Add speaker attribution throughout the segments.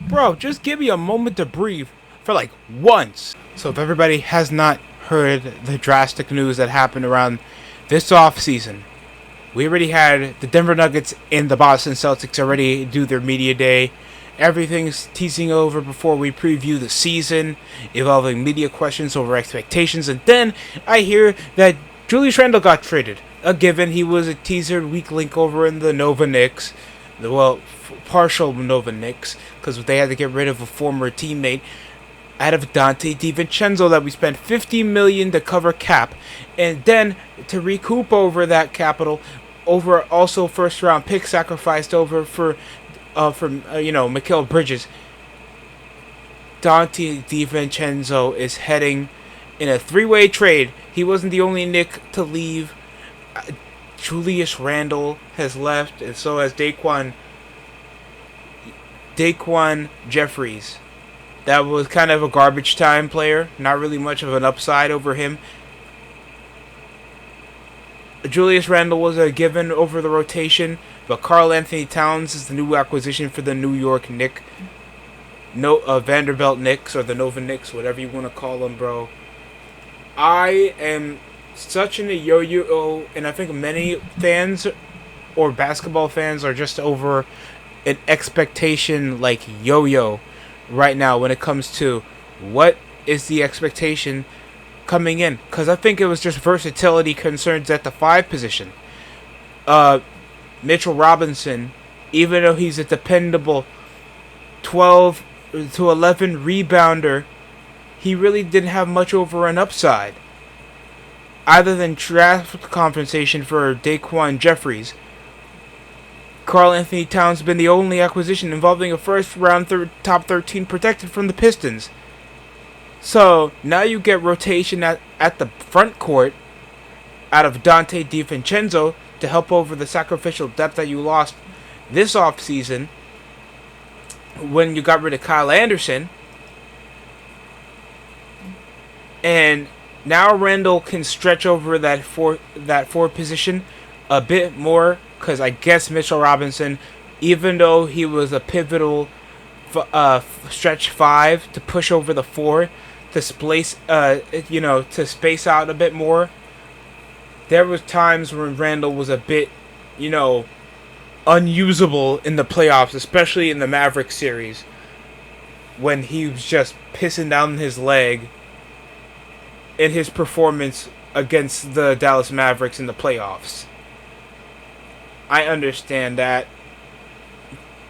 Speaker 1: Bro, just give me a moment to breathe for like once. So if everybody has not heard the drastic news that happened around this off season, we already had the Denver Nuggets and the Boston Celtics already do their media day. Everything's teasing over before we preview the season, involving media questions over expectations, and then I hear that Julius Randle got traded. A given, he was a teaser weak link over in the Nova Knicks, partial Nova Knicks, because they had to get rid of a former teammate out of Donte DiVincenzo that we spent $50 million to cover cap, and then to recoup over that capital, over also first round pick sacrificed over for Mikal Bridges. Donte DiVincenzo is heading in a three-way trade. He wasn't the only Nick to leave. Julius Randle has left, and so has Daquan Jeffries. That was kind of a garbage time player. Not really much of an upside over him. Julius Randle was a given over the rotation, but Karl Anthony Towns is the new acquisition for the New York Knicks. Vanderbilt Knicks, or the Nova Knicks, whatever you want to call them, bro. I am such in a yo-yo, and I think many fans or basketball fans are just over an expectation like yo-yo right now when it comes to what is the expectation coming in, because I think it was just versatility concerns at the 5 position. Mitchell Robinson, even though he's a dependable 12 to 11 rebounder, he really didn't have much over an upside other than draft compensation for Daquan Jeffries. Karl Anthony Towns has been the only acquisition involving a first round top 13 protected from the Pistons. So now you get rotation at the front court out of Donte DiVincenzo to help over the sacrificial depth that you lost this offseason when you got rid of Kyle Anderson. And now Randle can stretch over that four position a bit more, because I guess Mitchell Robinson, even though he was a pivotal stretch 5 to push over the 4 to space out a bit more, there was times when Randle was a bit, unusable in the playoffs, especially in the Mavericks series, when he was just pissing down his leg in his performance against the Dallas Mavericks in the playoffs. I understand that,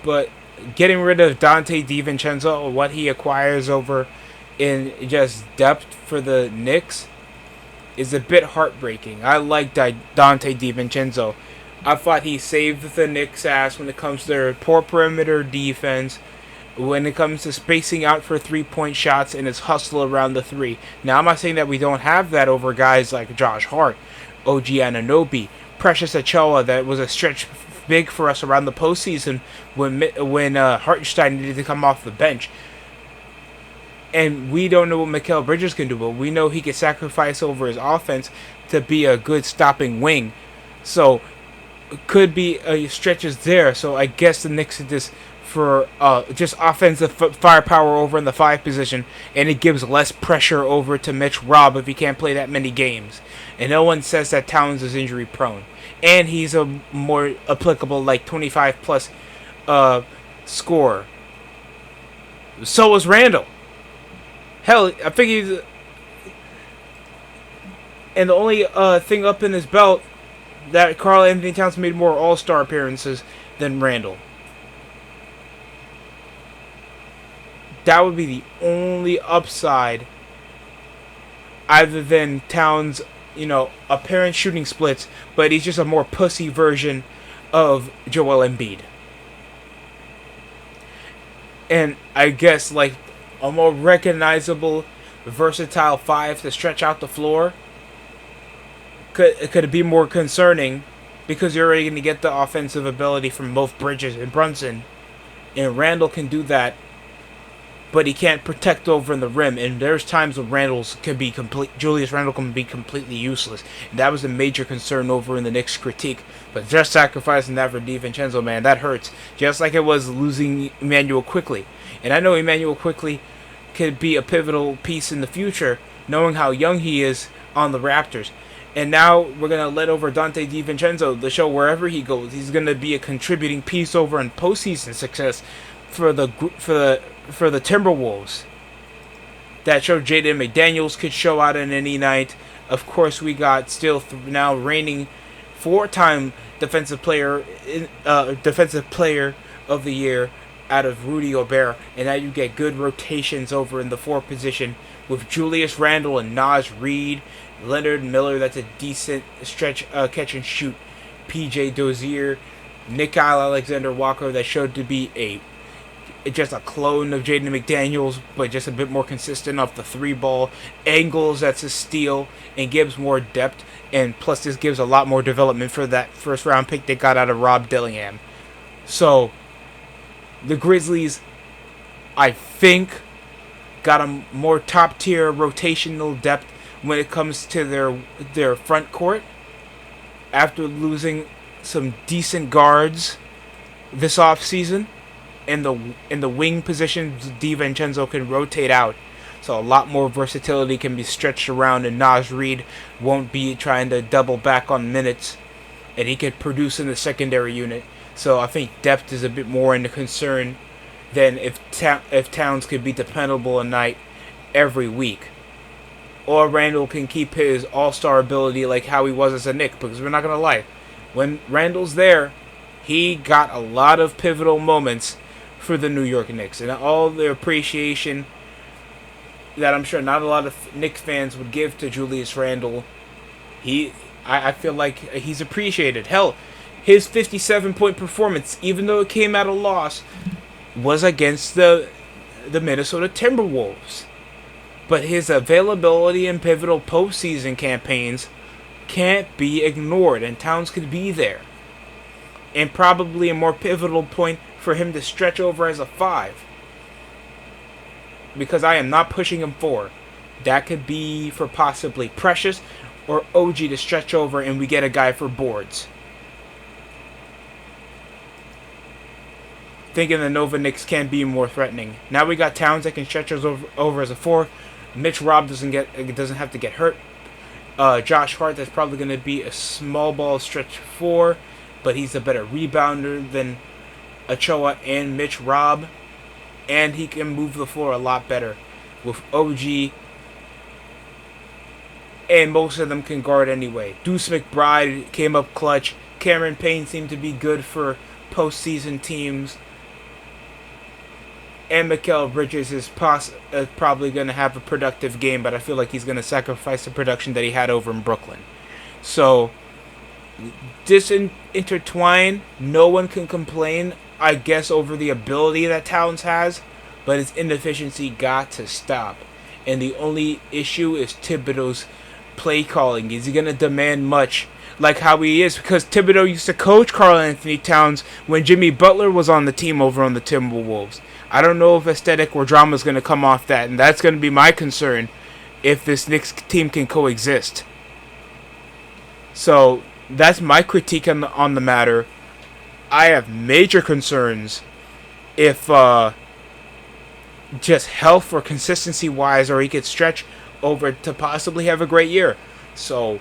Speaker 1: but getting rid of Donte DiVincenzo, or what he acquires over in just depth for the Knicks, is a bit heartbreaking. I like Donte DiVincenzo. I thought he saved the Knicks' ass when it comes to their poor perimeter defense, when it comes to spacing out for 3-point shots and his hustle around the 3. Now, I'm not saying that we don't have that over guys like Josh Hart, OG Anunoby, Precious Achiuwa, that was a stretch big for us around the postseason when Hartenstein needed to come off the bench. And we don't know what Mikal Bridges can do, but we know he can sacrifice over his offense to be a good stopping wing. So, could be stretches there. So, I guess the Knicks did this for just offensive firepower over in the 5 position, and it gives less pressure over to Mitch Rob if he can't play that many games. And no one says that Towns is injury prone. And he's a more applicable, like, 25-plus scorer. So is Randle. Hell, I think he's... And the only thing up in his belt, that Karl Anthony Towns made more all-star appearances than Randle. That would be the only upside, other than Towns, apparent shooting splits, but he's just a more pussy version of Joel Embiid. And I guess, like, a more recognizable, versatile 5 to stretch out the floor could be more concerning, because you're already going to get the offensive ability from both Bridges and Brunson, and Randle can do that. but he can't protect over in the rim. And there's times when Julius Randle can be completely useless. And that was a major concern over in the Knicks' critique. But just sacrificing that for DiVincenzo, man, that hurts. Just like it was losing Emmanuel Quickley. And I know Emmanuel Quickley could be a pivotal piece in the future, knowing how young he is on the Raptors. And now we're going to let over Donte DiVincenzo the show wherever he goes. He's going to be a contributing piece over in postseason success for the Timberwolves. That show Jaden McDaniels could show out in any night. Of course, we got still now reigning 4-time defensive player of the year out of Rudy Gobert, and now you get good rotations over in the 4 position with Julius Randle and Naz Reid, Leonard Miller. That's a decent stretch catch and shoot. PJ Dozier, Nickeil Alexander-Walker, that showed to be just a clone of Jaden McDaniels, but just a bit more consistent off the 3-ball. Angles, that's a steal, and gives more depth, and plus this gives a lot more development for that first-round pick they got out of Rob Dillingham. So, the Grizzlies, I think, got a more top-tier rotational depth when it comes to their front court after losing some decent guards this offseason. In the wing positions, DiVincenzo can rotate out, so a lot more versatility can be stretched around, and Naz Reid won't be trying to double back on minutes, and he can produce in the secondary unit. So I think depth is a bit more in the concern than if Towns could be dependable a night every week, or Randle can keep his all-star ability like how he was as a Knick. Because we're not gonna lie, when Randle's there, he got a lot of pivotal moments for the New York Knicks, and all the appreciation that I'm sure not a lot of Knicks fans would give to Julius Randle, I feel like he's appreciated. Hell, his 57-point performance, even though it came at a loss, was against the Minnesota Timberwolves. But his availability in pivotal postseason campaigns can't be ignored, and Towns could be there. And probably a more pivotal point for him to stretch over as a 5. Because I am not pushing him 4. That could be for possibly Precious or OG to stretch over and we get a guy for boards. Thinking the Nova Knicks can be more threatening. Now we got Towns that can stretch us over as a 4. Mitch Robb doesn't have to get hurt. Josh Hart, that's probably going to be a small ball stretch 4, but he's a better rebounder than Ochoa and Mitch Robb, and he can move the floor a lot better with OG, and most of them can guard anyway. Deuce McBride came up clutch. Cameron Payne seemed to be good for postseason teams. And Mikal Bridges is probably going to have a productive game, but I feel like he's going to sacrifice the production that he had over in Brooklyn. So, intertwine, no one can complain, I guess, over the ability that Towns has, but his inefficiency got to stop. And the only issue is Thibodeau's play calling. Is he going to demand much like how he is? Because Thibodeau used to coach Karl Anthony Towns when Jimmy Butler was on the team over on the Timberwolves. I don't know if aesthetic or drama is going to come off that, and that's going to be my concern if this Knicks team can coexist. So that's my critique on the matter. I have major concerns if just health or consistency wise, or he could stretch over to possibly have a great year. So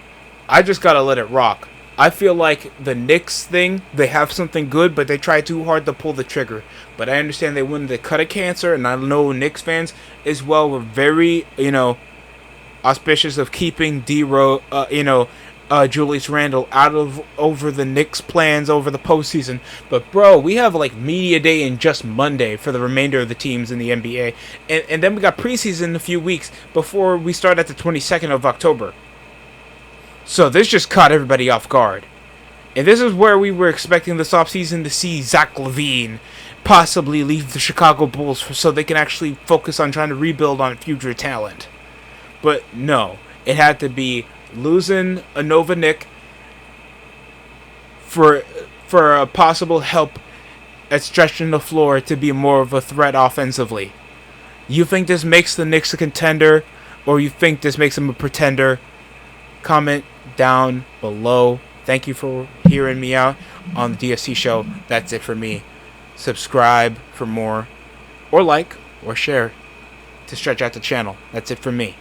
Speaker 1: I just gotta let it rock. I feel like the Knicks thing, they have something good, but they try too hard to pull the trigger. But I understand they wanted to cut a cancer, and I know Knicks fans as well were very, auspicious of keeping Julius Randle out of over the Knicks' plans over the postseason. But bro, we have like media day in just Monday for the remainder of the teams in the NBA, and then we got preseason in a few weeks before we start at the 22nd of October. So this just caught everybody off guard. And this is where we were expecting this offseason to see Zach LaVine possibly leave the Chicago Bulls so they can actually focus on trying to rebuild on future talent. But no, it had to be losing a Nova Knick for a possible help at stretching the floor to be more of a threat offensively. You think this makes the Knicks a contender, or you think this makes them a pretender? Comment down below. Thank you for hearing me out on the DST show. That's it for me. Subscribe for more, or like, or share to stretch out the channel. That's it for me.